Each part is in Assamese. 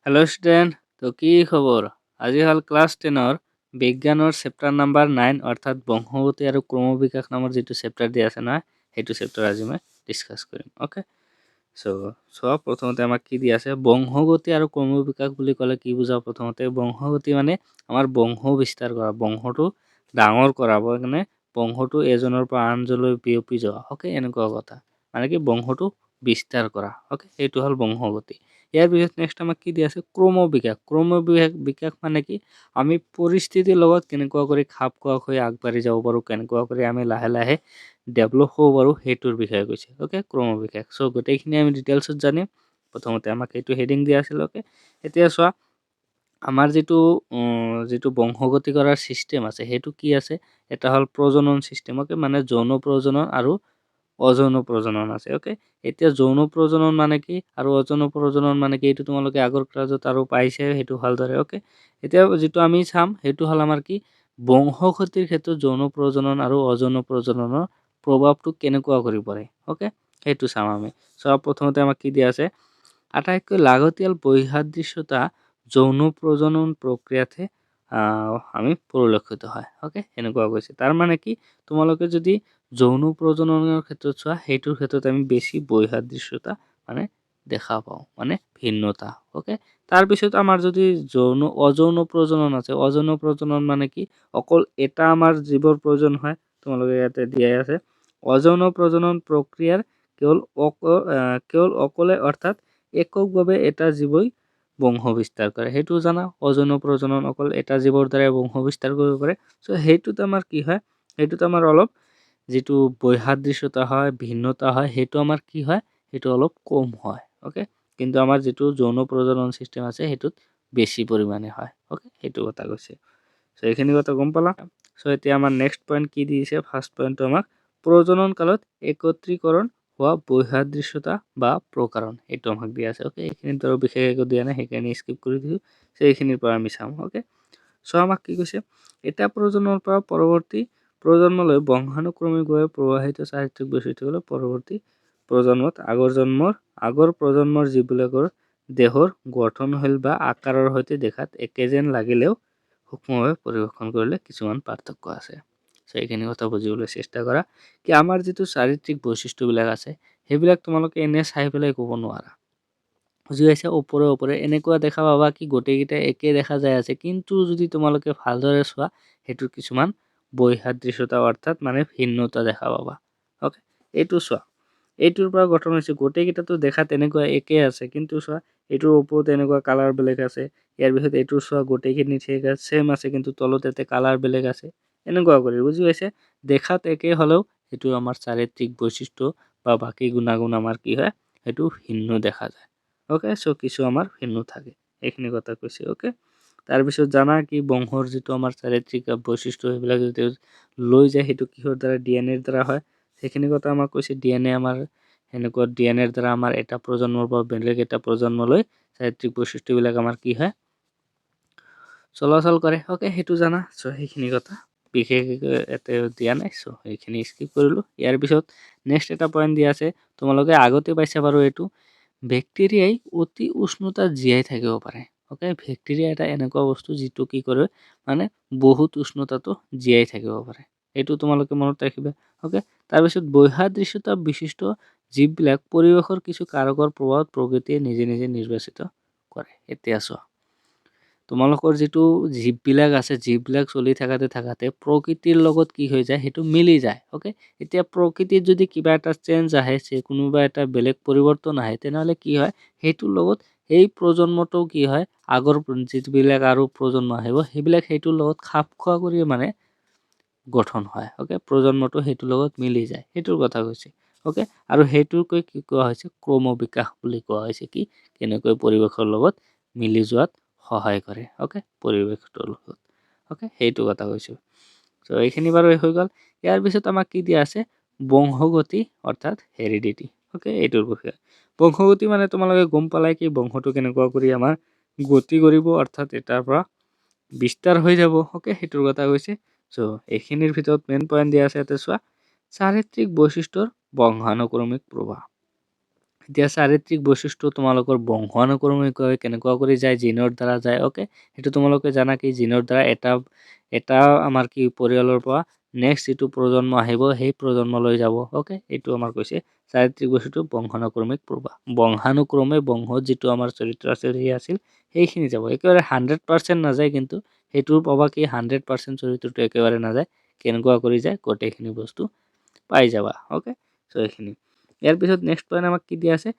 हेलो स्टूडेंट तो কি খবৰ আজি হল ক্লাস 10 বিজ্ঞানৰ চেপ্টাৰ নাম্বাৰ 9 অৰ্থাৎ বংশগতি আৰু ক্ৰমবিকাশ নামৰ যেটো চেপ্টাৰ দি আছে না হেতু চেপ্টাৰ আজি মই ডিসকাস কৰিম ওকে সো প্ৰথমতে আমাক কি দি আছে বংশগতি আৰু ক্ৰমবিকাশ বুলি ক'লে কি বুজা প্ৰথমতে বংশগতি মানে আমাৰ বংশ বিস্তাৰ কৰা বংশটো ডাঙৰ কৰাব মানে বংশটো এজনৰ পৰা আনজনলৈ বিয়পি যোৱা ওকে এনেকুৱা কথা মানে কি বংশটো বিস্তাৰ কৰা ওকে এইটো হল বংশগতি ইয়াৰ পিছত নেক্সট আমাক কি দি আছে ক্ৰমবিকাশ মানে কি আমি পৰিস্থিতিৰ লগত কেনেকুৱা কৰি খাপ খোৱা হৈ আগবাঢ়ি যাব পাৰো কেনেকুৱা কৰি আমি লাহে লাহে ডেভেলপ হ'ব পাৰো হেতুৰ বিষয়ে কৈছে ওকে ক্ৰমবিকাশ সো গোটেইখিনি আমি ডিটেইলছত জানিম প্ৰথমতে আমাক এইটো হেডিং দিয়া আছিল ওকে এতিয়া চোৱা আমাৰ যেটো বংশগতি কৰাৰ সিস্টেম আছে হেতু কি আছে এটা হল প্ৰজনন সিস্টেম ওকে মানে যৌন প্ৰজনন আৰু অযৌন প্ৰজনন আছে ওকে এতিয়া যৌন প্ৰজনন মানে কি আৰু অযৌন প্ৰজনন মানে কি এইটো তোমালোকে আগৰ ক্লাছত আৰু পাইছে হেতু ভালদৰে ওকে এতিয়া যেটো আমি চাম হেতু হল আমাৰ কি বংশগতিৰ ক্ষেত্ৰত যৌন প্ৰজনন আৰু অযৌন প্ৰজননৰ প্ৰভাৱটো কেনেকুৱা কৰি পৰে ওকে হেতু চাম আমি সব প্ৰথমতে আমাক কি দিয়া আছে আটাইতকৈ লাগতিয়াল বৈসাদৃশ্যতা যৌন প্ৰজনন প্ৰক্ৰিয়াতে আমি পৰিলক্ষিত হয় ওকে এনেকুৱা কৈছে তাৰ মানে কি তোমালোকে যদি যৌন প্ৰজননৰ ক্ষেত্ৰত চোৱা হেতুৰ ক্ষেত্ৰত আমি বেছি বৈসাদৃশ্যতা মানে দেখা পাওঁ মানে ভিন্নতা ওকে তাৰ পিছত আমাৰ যদি অযৌন প্ৰজনন আছে অযৌন প্ৰজনন মানে কি অকল এটা আমাৰ জীৱৰ প্ৰয়োজন হয় তোমালোকে ইয়াতে দিয়াই আছে অযৌন প্ৰজনন প্ৰক্ৰিয়াৰ কেৱল অকলে অৰ্থাৎ এককভাৱে এটা জীৱই বংশ বিস্তাৰ কৰে হেতু জানা অযৌন প্ৰজনন অকল এটা জীৱৰ দ্বাৰা বংশ বিস্তাৰ কৰিব পাৰে সো হেতুত আমাৰ কি হয় হেতুত আমাৰ অলপ যেটো বৈসাদৃশ্যতা হয় ভিন্নতা হয় হেতু আমাৰ কি হয় হেতু অলপ কম হয় ওকে কিন্তু আমাৰ যেটো যৌন প্ৰজনন সিস্টেম আছে হেতুত বেছি পৰিমাণে হয় ওকে হেতু কথা কৈছে সো এইখিনি কথা গম পালা সো এতিয়া আমাৰ নেক্সট পইণ্ট কি দিছে ফাৰ্স্ট পইণ্টটো আমাক প্ৰজনন কালত একত্ৰীকৰণ হোৱা বৈসাদৃশ্যতা বা প্ৰকাৰণ এইটো আমাক দিয়া আছে ওকে এইখিনিত আৰু বিশেষ একো দিয়া নাই সেইকাৰণে স্কিপ কৰি দিছো সো এইখিনিৰ পৰা আমি চাম ওকে সো আমাক কি কৈছে এটা প্ৰজননৰ পৰা পৰৱৰ্তী প্ৰজন্মলৈ বংশানুক্ৰমিকভাৱে প্ৰৱাহিত চাৰিত্ৰিক বৈশিষ্ট্যগুলো পৰৱৰ্তী প্ৰজন্মত আগৰ প্ৰজন্মৰ জীৱবিলাকৰ দেহৰ গঠনশীল বা আকাৰৰ সৈতে দেখাত একে যেন লাগিলেও সূক্ষ্মভাৱে পৰিৱেশন কৰিলে কিছুমান পাৰ্থক্য আছে সো এইখিনি কথা বুজিবলৈ চেষ্টা কৰা কি আমাৰ যেটো চাৰিত্ৰিক বৈশিষ্ট্যবিলাক আছে সেইবিলাক তোমালোকে এনে চাই পেলাই ক'ব নোৱাৰা বুজি পাইছা ওপৰে এনেকুৱা দেখা পাবা কি গোটেইকেইটা একে দেখা যায় আছে কিন্তু যদি তোমালোকে ভালদৰে চোৱা হেতুৰ কিছুমান বৈসাদৃশ্যতা অৰ্থাৎ মানে ভিন্নতা দেখা পাবা ওকে এইটো চোৱা এইটোৰ পৰা গঠন হৈছে গোটেইকেইটাতো দেখা তেনেকুৱা একে আছে কিন্তু চোৱা এইটোৰ ওপৰত এনেকুৱা কালাৰ বেলেগ আছে ইয়াৰ পিছত এইটোৰ চোৱা গোটেইখিনি ঠিক আছে সেম আছে কিন্তু তলত এতে কালাৰ বেলেগ আছে এনেকুৱা কৰি বুজি পাইছে দেখাত একে হলেও এটো আমাৰ চাৰিত্ৰিক বৈশিষ্ট্য বা বাকি গুণাগুণ আমাৰ কি হয় এটো ভিন্ন দেখা যায় ওকে সো কিছু আমাৰ ভিন্ন থাকে এইখিনি কথা কৈছে ওকে তাৰ পিছত জানা কি বংশৰ যেটো আমাৰ চাৰিত্ৰিক বৈশিষ্ট্য সেইবিলাক যদি লৈ যায় হেতু কিহৰ দ্বাৰা ডিএনএ ৰ দ্বাৰা হয় সেইখিনি কথা আমাক কৈছে ডিএনএ আমাৰ এনেকুৱা ডিএনএ ৰ দ্বাৰা আমাৰ এটা প্ৰজন্মৰ পৰা বেলেগ এটা প্ৰজন্মলৈ চাৰিত্ৰিক বৈশিষ্ট্যবিলাক আমাৰ কি হয় চলাচল কৰে ওকে হেতু জানা সো সেইখিনি কথা বিশেষ এতে দিয়া নাই সো এইখিনি স্কিপ কৰিলো ইয়াৰ পিছত নেক্সট এটা পইণ্ট দিয়া আছে তোমালোকে আগতে পাইছা বাৰু এটো ব্যাকটেৰিয়াই অতি উষ্ণতাত জীয়াই থাকিব পাৰে ওকে ব্যাকটেৰিয়া এটা এনেকুৱা বস্তু যেটো কি কৰে মানে বহুত উষ্ণতাটো জীয়াই থাকিব পাৰে এটো তোমালোকে মনত ৰাখিবা ওকে তাৰ পিছত বৈসাদৃশ্যতা বিশিষ্ট জীৱবিলাক পৰিৱেশৰ কিছু কাৰকৰ প্ৰভাৱত প্ৰকৃতিয়ে নিজে নিজে নিৰ্বাচিত কৰে এতিয়া চোৱা তোমালোকৰ যেটো জীৱবিলাক আছে জীৱবিলাক চলি থাকাতে প্ৰকৃতিৰ লগত কি হৈ যায় হেতু মিলি যায় ওকে এতিয়া প্ৰকৃতিত যদি কিবা এটা চেঞ্জ আহে কোনোবা এটা বেলেগ পৰিৱৰ্তন আহে তেনেহলে কি হয় হেতুৰ লগত এই প্ৰজন্মটো কি হয় আগৰ যিবিলাক আৰু প্ৰজন্ম আহিব সেইবিলাক হেতুৰ লগত খাপ খোৱা কৰি মানে গঠন হয় ওকে প্ৰজন্মটো হেতুৰ লগত মিলি যায় হেতুৰ কথা কৈছে ওকে আৰু হেতুৰকৈ কি কোৱা হৈছে ক্ৰমবিকাশ বুলি কোৱা হৈছে কি কেনেকৈ পৰিৱেশৰ লগত মিলি যোৱাত সহায় কৰে ওকে পৰিৱেশটোৰ লগত ওকে হেতু কথা কৈছো সো এইখিনি বাৰু হৈ গল ইয়াৰ পিছত আমাক কি দিয়া আছে বংশগতি অৰ্থাৎ হেৰিডিটি ওকে এইটোৰ বিষয়ে বংশগতি মানে তোমালোকে গম পালাই কি বংশটো কেনেকুৱা কৰি আমাৰ গতি কৰিব অৰ্থাৎ এটাৰ পৰা বিস্তাৰ হৈ যাব ওকে হেতুৰ কথা কৈছে সো এইখিনিৰ ভিতৰত মেইন পইণ্ট দিয়া আছে এতে চোৱা চাৰিত্ৰিক বৈশিষ্ট্যৰ বংশানুক্ৰমিক প্ৰভাৱ এতিয়া চাৰিত্ৰিক বৈশিষ্ট্য তোমালোকৰ বংশানুক্ৰমিকভাৱে কেনেকুৱা কৰি যায়, জিনৰ দ্বাৰা যায়। অ'কে, সেইটো তোমালোকে জানা কি জিনৰ দ্বাৰা এটা আমাৰ কি পৰিয়ালৰ পৰা নেক্সট যিটো প্ৰজন্ম আহিব সেই প্ৰজন্মলৈ যাব। অ'কে, এইটো আমাৰ কৈছে চাৰিত্ৰিক বৈশিষ্ট্য বংশানুক্ৰমিক প্ৰবাহ। বংশানুক্ৰমে বংশত যিটো আমাৰ চৰিত্ৰ আছিল সেই আছিল সেইখিনি যাব, একেবাৰে 100% নাযায়, কিন্তু সেইটোৰ প্ৰভাৱ কি 100% চৰিত্ৰটো একেবাৰে নাযায়, কেনেকুৱা কৰি যায় গোটেইখিনি বস্তু পাই যাবা। অ'কে, চ' এইখিনি ইয়াৰ পিছত নেক্সট পইণ্ট আমাক কি দিয়া আছে,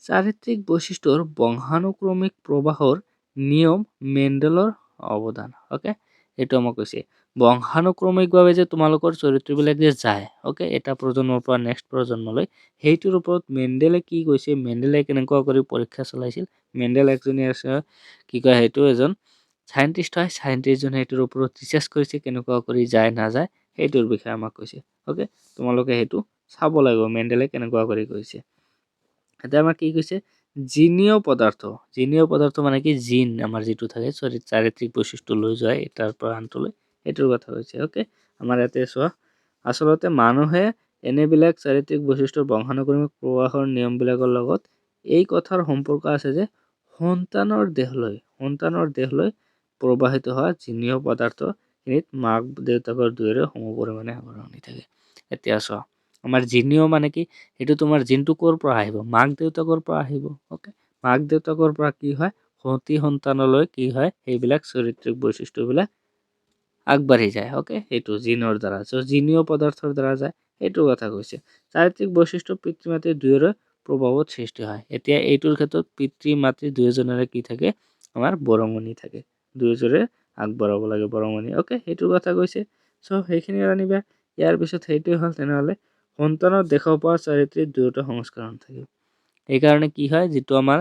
চাৰিত্ৰিক বৈশিষ্ট্যৰ বংশানুক্ৰমিক প্ৰবাহৰ নিয়ম মেণ্ডেলৰ অৱদান। অ'কে, এইটো আমাক কৈছে বংশানুক্ৰমিকভাৱে যে তোমালোকৰ চৰিত্ৰবিলাক যে যায়, অ'কে, এটা প্ৰজন্মৰ পৰা নেক্সট প্ৰজন্মলৈ, সেইটোৰ ওপৰত মেণ্ডেলে কি কৈছে, মেণ্ডেলে কেনেকুৱা কৰি পৰীক্ষা চলাইছিল। মেণ্ডেল একজনী আছে কি কয় সেইটো এজন চাইণ্টিষ্ট হয়, চাইণ্টিষ্টজনে সেইটোৰ ওপৰত ৰিচাৰ্চ কৰিছে কেনেকুৱা কৰি যায় নাযায় সেইটোৰ বিষয়ে আমাক কৈছে। অ'কে, তোমালোকে সেইটো চাব লাগিব মেণ্ডেলে কেনেকুৱা কৰি কৈছে। এতিয়া আমাক কি কৈছে, জিনীয় পদাৰ্থ মানে কি জিন আমাৰ যিটো থাকে চাৰিত্ৰিক বৈশিষ্ট্য লৈ যায় এটাৰ পৰা আনটোলৈ, সেইটোৰ কথা কৈছে। অ'কে, আমাৰ ইয়াতে চোৱা, আচলতে মানুহে এনেবিলাক চাৰিত্ৰিক বৈশিষ্ট্যৰ বংশানুক্ৰমিক প্ৰবাহৰ নিয়মবিলাকৰ লগত এই কথাৰ সম্পৰ্ক আছে যে সন্তানৰ দেহলৈ প্ৰবাহিত হোৱা জিনীয় পদাৰ্থখিনিত মাক দেউতাকৰ দুয়োৰে সম পৰিমাণে আৱৰণি থাকে। এতিয়া চোৱা, আমাৰ জিনীয় মানে কি, সেইটো তোমাৰ জিনটো ক'ৰ পৰা আহিব, মাক দেউতাকৰ পৰা আহিব। অ'কে, মাক দেউতাকৰ পৰা কি হয় সতি সন্তানলৈ কি হয় সেইবিলাক চাৰিত্ৰিক বৈশিষ্ট্যবিলাক আগবাঢ়ি যায়। অ'কে, সেইটো জিনৰ দ্বাৰা, চ' জিনীয় পদাৰ্থৰ দ্বাৰা যায়, সেইটো কথা কৈছে। চাৰিত্ৰিক বৈশিষ্ট্য পিতৃ মাতৃ দুয়োৰে প্ৰভাৱত সৃষ্টি হয়। এতিয়া এইটোৰ ক্ষেত্ৰত পিতৃ মাতৃ দুয়োজনৰে কি থাকে, আমাৰ বৰঙণি থাকে, দুয়োজনে আগবঢ়াব লাগে বৰঙণি। অ'কে, সেইটোৰ কথা কৈছে, চ' সেইখিনি জানিবা। ইয়াৰ পিছত সেইটোৱে হ'ল তেনেহ'লে সন্তানৰ দেখা পোৱা চাৰিত্ৰিক দুয়োটা সংস্কৰণ থাকে। সেইকাৰণে কি হয়, যিটো আমাৰ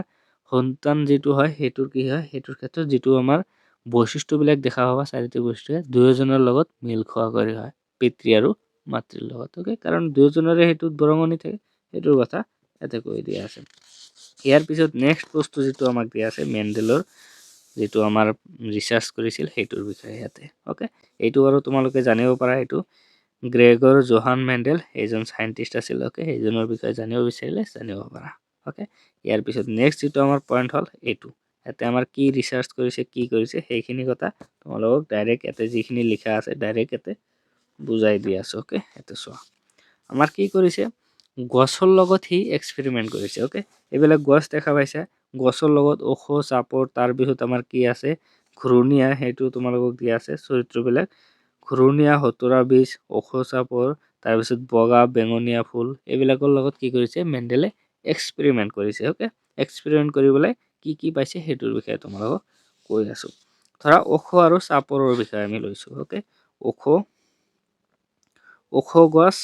সন্তান যিটো হয় সেইটোৰ কি হয়, সেইটোৰ ক্ষেত্ৰত যিটো আমাৰ বৈশিষ্ট্যবিলাক দেখা পাবা চাৰিত্ৰিক বৈশিষ্ট্য দুয়োজনৰ লগত মিল খোৱা কৰি হয়, পিতৃ আৰু মাতৃৰ লগত। অ'কে, কাৰণ দুয়োজনৰে সেইটোত বৰঙণি থাকে, সেইটোৰ কথা ইয়াতে কৈ দিয়া আছে। ইয়াৰ পিছত নেক্সট বস্তু যিটো আমাক দিয়া আছে মেণ্ডেলৰ যিটো আমাৰ ৰিচাৰ্চ কৰিছিল সেইটোৰ বিষয়ে ইয়াতে। অ'কে, এইটো বাৰু তোমালোকে জানিব পাৰা, এইটো গ্ৰেগৰ জোহান মেণ্ডেল এইজন চাইণ্টিষ্ট আছিল। অ'কে, সেইজনৰ বিষয়ে জানিব বিচাৰিলে জানিব পাৰা। অ'কে, ইয়াৰ পিছত নেক্সট যিটো আমাৰ পইণ্ট হ'ল এইটো, ইয়াতে আমাৰ কি ৰিচাৰ্চ কৰিছে কি কৰিছে সেইখিনি কথা তোমালোকক ডাইৰেক্ট ইয়াতে যিখিনি লিখা আছে ডাইৰেক্ট ইয়াতে বুজাই দি আছোঁ। অ'কে, ইয়াতে চোৱা, আমাৰ কি কৰিছে, গছৰ লগত সি এক্সপেৰিমেণ্ট কৰিছে। অ'কে, এইবিলাক গছ দেখা পাইছা, গছৰ লগত ওখ চাপৰ, তাৰপিছত আমাৰ কি আছে ঘূৰণীয়া, সেইটো তোমালোকক দিয়া আছে চৰিত্ৰবিলাক, ঘূৰণীয়া হতুৰা বীজ, ওখ চাপৰ, তাৰপিছত বগা বেঙনীয়া ফুল, এইবিলাকৰ লগত কি কৰিছে মেণ্ডেলে এক্সপেৰিমেণ্ট কৰিছে। অ'কে, এক্সপেৰিমেণ্ট কৰি পেলাই কি কি পাইছে সেইটোৰ বিষয়ে তোমালোকক কৈ আছোঁ। ধৰা ওখ আৰু চাপৰৰ বিষয়ে আমি লৈছোঁ। অ'কে, ওখ গছ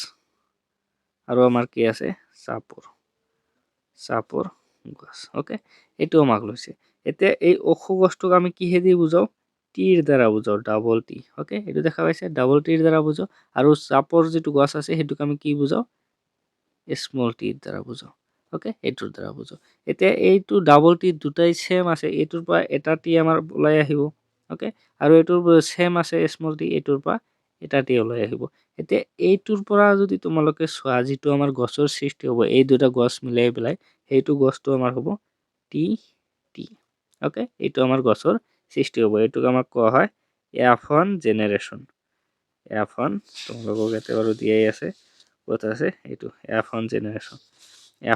আৰু আমাৰ কি আছে চাপৰ গছ। অ'কে, এইটো আমাক লৈছে। এতিয়া এই ওখ গছটোক আমি কিহেদি বুজাওঁ, টিৰ দ্বাৰা বুজাওঁ, ডাবল টি। অ'কে, এইটো দেখা পাইছে, ডাবল টিৰ দ্বাৰা বুজাওঁ, আৰু চাপৰ যিটো গছ আছে সেইটোক আমি কি বুজাওঁ, স্মল টিৰ দ্বাৰা বুজাওঁ। অ'কে, এইটোৰ দ্বাৰা বুজাওঁ। এতিয়া এইটো ডাবল টি দুটাই ছেম আছে, এইটোৰ পৰা এটা টি আমাৰ ওলাই আহিব। অ'কে, আৰু এইটোৰ ছেম আছে স্মল টি, এইটোৰ পৰা এটা টি ওলাই আহিব। এতিয়া এইটোৰ পৰা যদি তোমালোকে চোৱা, যিটো আমাৰ গছৰ সৃষ্টি হ'ব, এই দুটা গছ মিলাই পেলাই সেইটো গছটো আমাৰ হ'ব টি টি। অ'কে, এইটো আমাৰ গছৰ সৃষ্টি হ'ব, এইটোক আমাক কোৱা হয় F1 জেনেৰেশ্যন। F1 তোমালোকক ইয়াতে বাৰু দিয়াই আছে, ক'ত আছে এইটো F1 জেনেৰেশ্যন,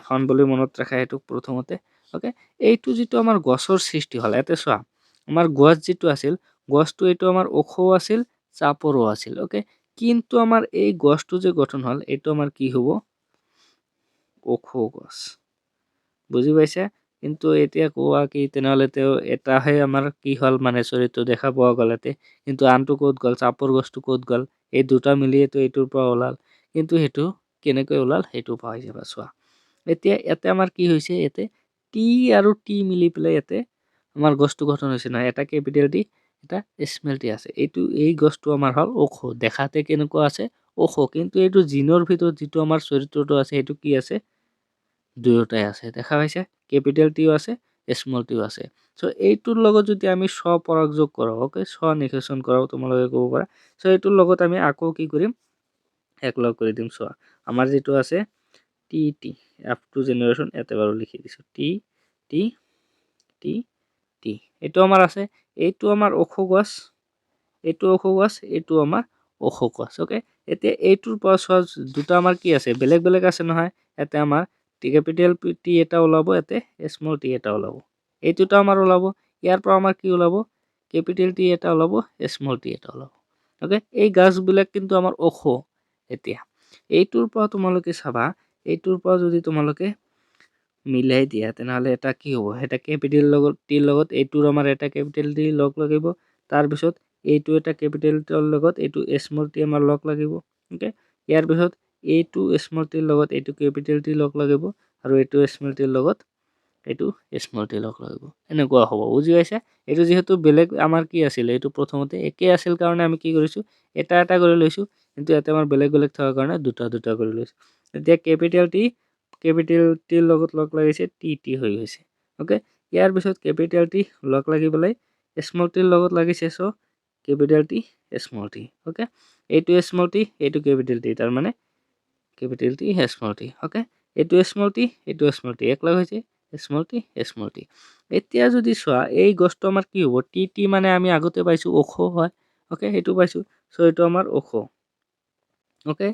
F1 বুলি মনত ৰাখা এইটোক প্ৰথমতে। অ'কে, এইটো যিটো আমাৰ গছৰ সৃষ্টি হ'ল, ইয়াতে চোৱা, আমাৰ গছ যিটো আছিল, গছটো এইটো আমাৰ ওখও আছিল চাপৰো আছিল। অ'কে, কিন্তু আমাৰ এই গছটো যে গঠন হ'ল এইটো আমাৰ কি হ'ব, ওখ গছ, বুজি পাইছে। কিন্তু এতিয়া কোৱা কি, তেনেহ'লে তেওঁ এটাহে আমাৰ কি হ'ল মানে চৰিত্ৰ দেখা পোৱা গ'ল ইয়াতে, কিন্তু আনটো ক'ত গ'ল, চাপৰ গছটো ক'ত গ'ল, এই দুটা মিলিয়েতো এইটোৰ পৰা ওলাল, কিন্তু সেইটো কেনেকৈ ওলাল সেইটো পাই যাবা। চোৱা, এতিয়া ইয়াতে আমাৰ কি হৈছে, ইয়াতে টি আৰু টি মিলি পেলাই ইয়াতে আমাৰ গছটো গঠন হৈছে নহয়, এটা কেপিটেল টি এটা স্মল টি আছে। এই গছটো আমাৰ হ'ল ওখ, দেখাতে কেনেকুৱা আছে ওখ, কিন্তু এইটো জিনৰ ভিতৰত যিটো আমাৰ চৰিত্ৰটো আছে সেইটো কি আছে, দুয়োটাই আছে, দেখা পাইছে, কেপিটেল টিও আছে স্মল টিও আছে। চ' এইটোৰ লগত যদি আমি স্বপৰাগযোগ কৰাওঁ, অ'কে, স্বনিৰ্বাচন কৰাওঁ তোমালোকে ক'ব পাৰা, চ' এইটোৰ লগত আমি আকৌ কি কৰিম, একলগ কৰি দিম। চোৱা, আমাৰ যিটো আছে টি টি F2 জেনেৰেশ্যন ইয়াতে বাৰু লিখি দিছোঁ টি টি টি টি এইটো আমাৰ আছে এইটো আমাৰ ওখ গছ এইটো ওখ গছ এইটো আমাৰ ওখ গছ ওকে এতিয়া এইটোৰ পৰা চোৱা দুটা আমাৰ কি আছে বেলেগ বেলেগ আছে নহয় ইয়াতে আমাৰ টি কেপিটেল টি এটা ওলাব ইয়াতে স্মল টি এটা ওলাব এইটোটা আমাৰ ওলাব ইয়াৰ পৰা আমাৰ কি ওলাব কেপিটেল টি এটা ওলাব স্মল টি এটা ওলাব ওকে এই গাছবিলাক কিন্তু আমাৰ ওখ এতিয়া এইটোৰ পৰা তোমালোকে চাবা এইটোৰ পৰা যদি তোমালোকে মিলাই দিয়া তেনেহলে এটা কি হ'ব এটা কেপিটেল লগত টিৰ লগত এইটোৰ আমাৰ এটা কেপিটেল টি লগ লাগিব তাৰ পিছত এইটো এটা কেপিটেল টিৰ লগত এইটো স্মল টি আমাৰ লগ লাগিব ওকে ইয়াৰ পিছত এইটো স্মল টিৰ লগত এইটো কেপিটেল টি লগ লাগিব আৰু এইটো স্মল টিৰ লগত এইটো স্মল টি লগ লাগিব এনেকুৱা হ'ব বুজি পাইছা এইটো যেহেতু বেলেগ আমাৰ কি আছিল এইটো প্ৰথমতে একে আছিল কাৰণে আমি কি কৰিছো এটা এটা কৰি লৈছো কিন্তু ইয়াতে আমাৰ বেলেগ বেলেগ থকাৰ কাৰণে দুটা দুটা কৰি লৈছো এতিয়া কেপিটেল টিৰ লগত লগ লাগিছে টি টি হৈ গৈছে ওকে ইয়াৰ পিছত কেপিটেল টি লগ লাগি পেলাই স্মল টিৰ লগত লাগিছে চ capital T small T okay এইটো স্মল টি এইটো কেপিটেল টি তাৰ মানে capital T small T okay এইটো স্মল টি এক লগ হৈছে স্মল টি এতিয়া যদি চোৱা এই গছটো আমাৰ কি হ'ব টি টি মানে আমি আগতে পাইছো ওখ হয় ওকে এইটো পাইছো চ এইটো আমাৰ ওখ ওকে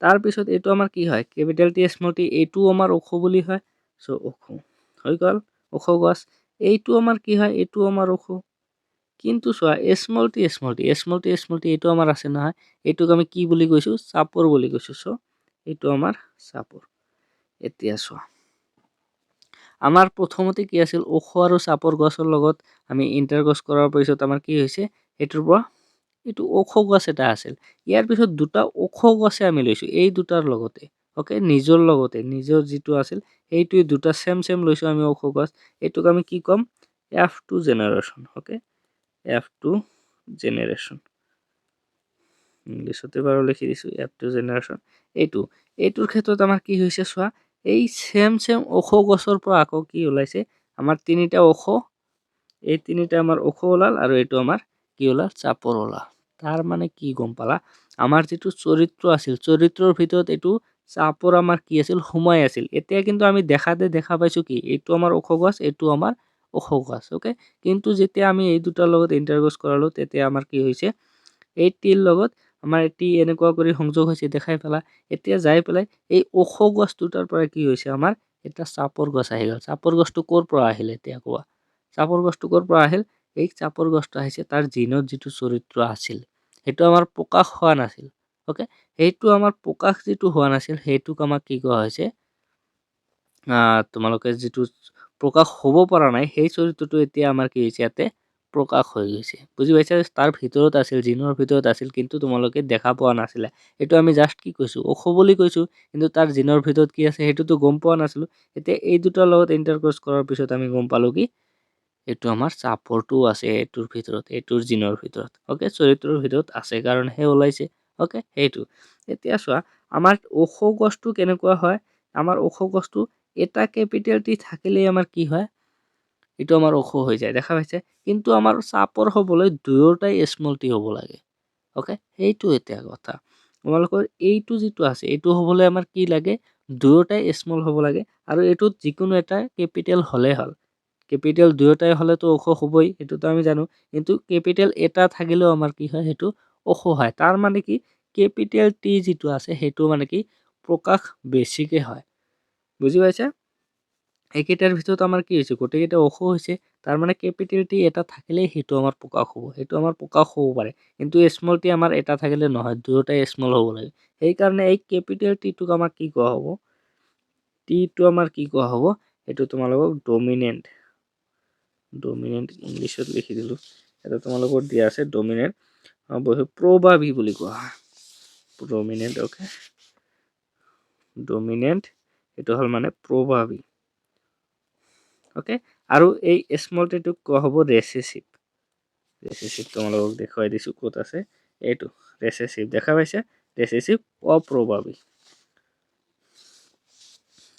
তাৰ পিছত এইটো আমাৰ কি হয় কেপিটেল টি স্মল টি এইটো আমাৰ ওখ বুলি হয় চ ওখ হৈ গ'ল ওখ গছ এইটো আমাৰ কি হয় এইটো আমাৰ ওখ কিন্তু চোৱা স্মল টি এইটো আমাৰ আছে নহয় এইটোক আমি কি বুলি কৈছো চাপৰ বুলি কৈছো চ এইটো আমাৰ চাপৰ এতিয়া চোৱা আমাৰ প্ৰথমতে কি আছিল ওখ আৰু চাপৰ গছৰ লগত আমি ইন্টাৰক্ৰছ কৰাৰ পিছত আমাৰ কি হৈছে এইটোৰ পৰা এইটো ওখ গছ এটা আছিল ইয়াৰ পিছত দুটা ওখ গছে আমি লৈছো এই দুটাৰ লগতে ওকে নিজৰ লগতে নিজৰ যিটো আছিল এইটোৱে দুটা সেম লৈছো আমি ওখ গছ এইটোক আমি কি কম F2 generation okay F2 generation ইংলিছতে বাৰু লিখি দিছো F2 জেনাৰেশ্যন এইটোৰ ক্ষেত্ৰত আমাৰ কি হৈছে চোৱা এই সেম ওখ গছৰ পৰা আকৌ কি ওলাইছে আমাৰ তিনিটা ওখ এই তিনিটা আমাৰ ওখ ওলাল আৰু এইটো আমাৰ কি ওলাল চাপৰ ওলাল তাৰ মানে কি গম পালা আমাৰ যিটো চৰিত্ৰ আছিল চৰিত্ৰৰ ভিতৰত এইটো চাপৰ আমাৰ কি আছিল সোমাই আছিল এতিয়া কিন্তু আমি দেখা পাইছো কি এইটো আমাৰ ওখ গছ এইটো আমাৰ ওখ গছ ওকে কিন্তু যেতিয়া আমি এই দুটাৰ লগত ইন্টাৰক্ৰছ কৰালো তেতিয়া আমাৰ কি হৈছে এই টিৰ লগত আমাৰ টি এনেকুৱা কৰি সংযোগ হৈছে দেখাই পেলা এতিয়া যাই পেলাই এই ওখ গছ দুটাৰ পৰা কি হৈছে আমাৰ এটা চাপৰ গছ আহি গ'ল চাপৰ গছটো ক'ৰ পৰা আহিল এতিয়া কোৱা চাপৰ গছটো ক'ৰ পৰা আহিল এই চাপৰ গছটো আহিছে তাৰ জিনত যিটো চৰিত্ৰ আছিল সেইটো আমাৰ প্ৰকাশ হোৱা নাছিল ওকে সেইটো আমাৰ প্ৰকাশ যিটো হোৱা নাছিল সেইটোক আমাক কি কোৱা হৈছে তোমালোকে যিটো প্ৰকাশ হ'ব পৰা নাই সেই চৰিত্ৰটো এতিয়া আমাৰ কি হৈছে ইয়াতে প্ৰকাশ হৈ গৈছে বুজি পাইছা তাৰ ভিতৰত আছিল জিনৰ ভিতৰত আছিল কিন্তু তোমালোকে দেখা পোৱা নাছিলে এইটো আমি জাষ্ট কি কৈছো ওখ বুলি কৈছো কিন্তু তাৰ জিনৰ ভিতৰত কি আছে সেইটোতো গম পোৱা নাছিলো এতিয়া এই দুটাৰ লগত ইন্টাৰক্ৰছ কৰাৰ পিছত আমি গম পালো কি এইটো আমাৰ চাপৰটো আছে এইটোৰ ভিতৰত এইটোৰ জিনৰ ভিতৰত ওকে চৰিত্ৰৰ ভিতৰত আছে কাৰণ হে ওলাইছে ওকে সেইটো এতিয়া চোৱা আমাৰ ওখ গছটো কেনেকুৱা হয় আমাৰ ওখ গছটো এটা কেপিটেল টি থাকিলেই আমাৰ কি হয় এইটো আমাৰ ওখ হৈ যায় দেখা পাইছে কিন্তু আমাৰ চাপৰ হ'বলৈ দুয়োটাই স্মল টি হ'ব লাগে ওকে সেইটো এতিয়া কথা তোমালোকৰ এইটো যিটো আছে এইটো হ'বলৈ আমাৰ কি লাগে দুয়োটাই স্মল হ'ব লাগে আৰু এইটোত যিকোনো এটা কেপিটেল হ'লে হ'ল কেপিটেল দুয়োটাই হ'লেতো ওখ হ'বই এইটোতো আমি জানো কিন্তু কেপিটেল এটা থাকিলেও আমাৰ কি হয় সেইটো ওখ হয় তাৰ মানে কি কেপিটেল টি যিটো আছে সেইটো মানে কি প্ৰকাশ বেছিকে হয় বুজি পাইছা এইকেইটাৰ ভিতৰত আমাৰ কি হৈছে গোটেইকেইটা ওখ হৈছে তাৰ মানে কেপিটেল টি এটা থাকিলেই সেইটো আমাৰ প্ৰকাশ হ'ব সেইটো আমাৰ প্ৰকাশ হ'ব পাৰে কিন্তু স্মল টি আমাৰ এটা থাকিলে নহয় দুয়োটাই স্মল হ'ব লাগে সেইকাৰণে এই কেপিটেল টিটোক আমাৰ কি কোৱা হ'ব টিটো আমাৰ কি কোৱা হ'ব এইটো তোমালোকক ডমিনেন্ট ইংলিছত লিখি দিলো এটা তোমালোকৰ দিয়া আছে ডমিনেন্ট প্ৰভাৱী বুলি কোৱা হয় ডমিনেন্ট ওকে ডমিনেন্ট এইটো হ'ল মানে প্ৰভাৱী ওকে আৰু এই স্মল টিটোক কোৱা হ'ব ৰেচেছিভ তোমালোকক দেখুৱাই দিছো ক'ত আছে এইটো ৰেচেছিভ দেখা পাইছে ৰেচেছিভ অপ্ৰভাৱী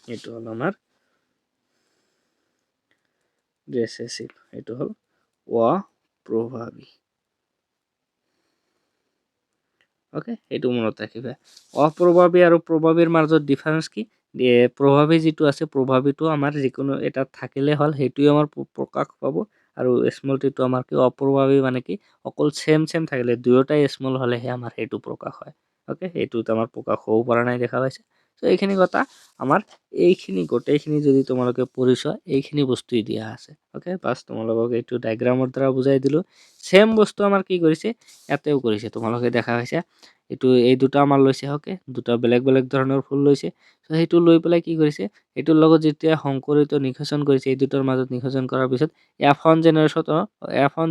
এইটো হ'ল আমাৰ ৰেচেছিভ এইটো হ'ল অপ্ৰভাৱী ওকে এইটো মনত ৰাখিবা অপ্ৰভাৱী আৰু প্ৰভাৱীৰ মাজত ডিফাৰেন্স কি প্ৰভাৱী যিটো আছে প্ৰভাৱীটো আমাৰ যিকোনো এটা থাকিলে হ'ল সেইটোৱে আমাৰ প্ৰকাশ পাব আৰু স্মলটিটো আমাৰ কি অপ্ৰভাৱী মানে কি অকল চেম থাকিলে দুয়োটাই স্মল হ'লেহে আমাৰ সেইটো প্ৰকাশ হয় ওকে এইটোত আমাৰ প্ৰকাশ হ'ব পৰা নাই দেখা পাইছে তো এইখিনি কথা আমাৰ এইখিনি গোটেইখিনি যদি তোমালোকে পঢ়িছ এইখিনি বস্তুই দিয়া আছে ওকে বাস তোমালোকক এইটো ডায়াগ্ৰামৰ দ্বাৰা বুজাই দিলো সেম বস্তু আমাৰ কি কৰিছে ইয়াতেও কৰিছে তোমালোকে দেখা পাইছা এই দুটা আমাৰ লৈছে ওকে দুটা বেলেগ ধৰণৰ ফুল লৈছে সো সেইটো লৈ পেলাই কি কৰিছে এইটোৰ লগত যেতিয়া সংকৰিত নিখচন কৰিছে এই দুটাৰ মাজত নিখচন কৰাৰ পিছত F1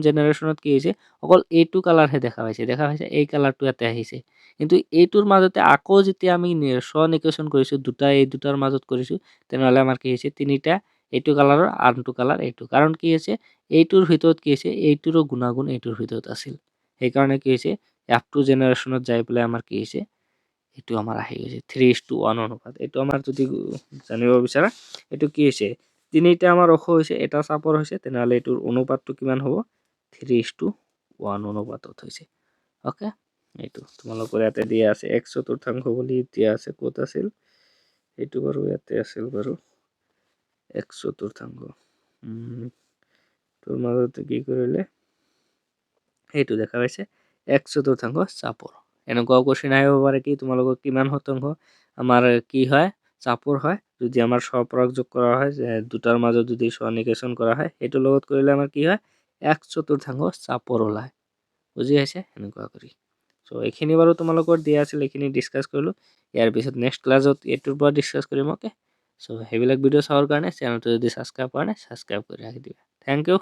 জেনেৰেশ্যনত কি হৈছে অকল এইটো কালাৰহে দেখা পাইছে এই কালাৰটো ইয়াতে আহিছে কিন্তু এইটোৰ মাজতে আকৌ যেতিয়া আমি স্বনিকেচন কৰিছো এই দুটাৰ মাজত কৰিছো তেনেহলে আমাৰ কি হৈছে তিনিটা এইটো কালাৰৰ আনটো কালাৰ এইটো কাৰণ কি হৈছে এইটোৰ ভিতৰত কি হৈছে এইটোৰো গুণাগুণ এইটোৰ ভিতৰত আছিল সেইকাৰণে কি হৈছে F2 জেনেৰেশ্যনত যাই পেলাই আমাৰ কি হৈছে এইটো আমাৰ আহি গৈছে 3:1 অনুপাত এইটো আমাৰ যদি জানিব বিচাৰা এইটো কি হৈছে তিনিটা আমাৰ অখ হৈছে এটা চাপৰ হৈছে তেনেহলে এইটোৰ অনুপাতটো কিমান হ'ব 3:1 অনুপাতত হৈছে ওকে এইটো তোমালোকৰ ইয়াতে দিয়া আছে x চতুৰ্থাংশ বুলি দিয়া আছে ক'ত আছিল এইটো বাৰু ইয়াতে আছিল বাৰু x চতুৰ্থাংশ তোৰ মাজতে কি কৰিলে এইটো দেখা পাইছে x চতুৰ্থাংশ চাপৰ এনেকুৱাও কোশ্চেন আহিব পাৰে কি তোমালোকৰ কিমান শতাংশ আমাৰ কি হয় চাপৰ হয় যদি আমাৰ স্বপৰাগ যোগ কৰা হয় যে দুটাৰ মাজত যদি স্বনিকেচন কৰা হয় এইটো লগত কৰিলে আমাৰ কি হয় x চতুৰ্থাংশ চাপৰ ওলায় বুজি আছে এনেকুৱা কৰি সো এইখিনি বাৰু তোমালোকৰ দিয়া আছিল এইখিনি ডিসকাস কৰিলো ইয়াৰ পিছত নেক্সট ক্লাছত এইটোৰ পৰা ডিসকাস কৰিম ওকে সো সেইবিলাক ভিডিঅ' চাবৰ কাৰণে চেনেলটো যদি সাবস্ক্ৰাইব কৰা নাই সাবস্ক্ৰাইব কৰি ৰাখি দিবা থ্যাংক ইউ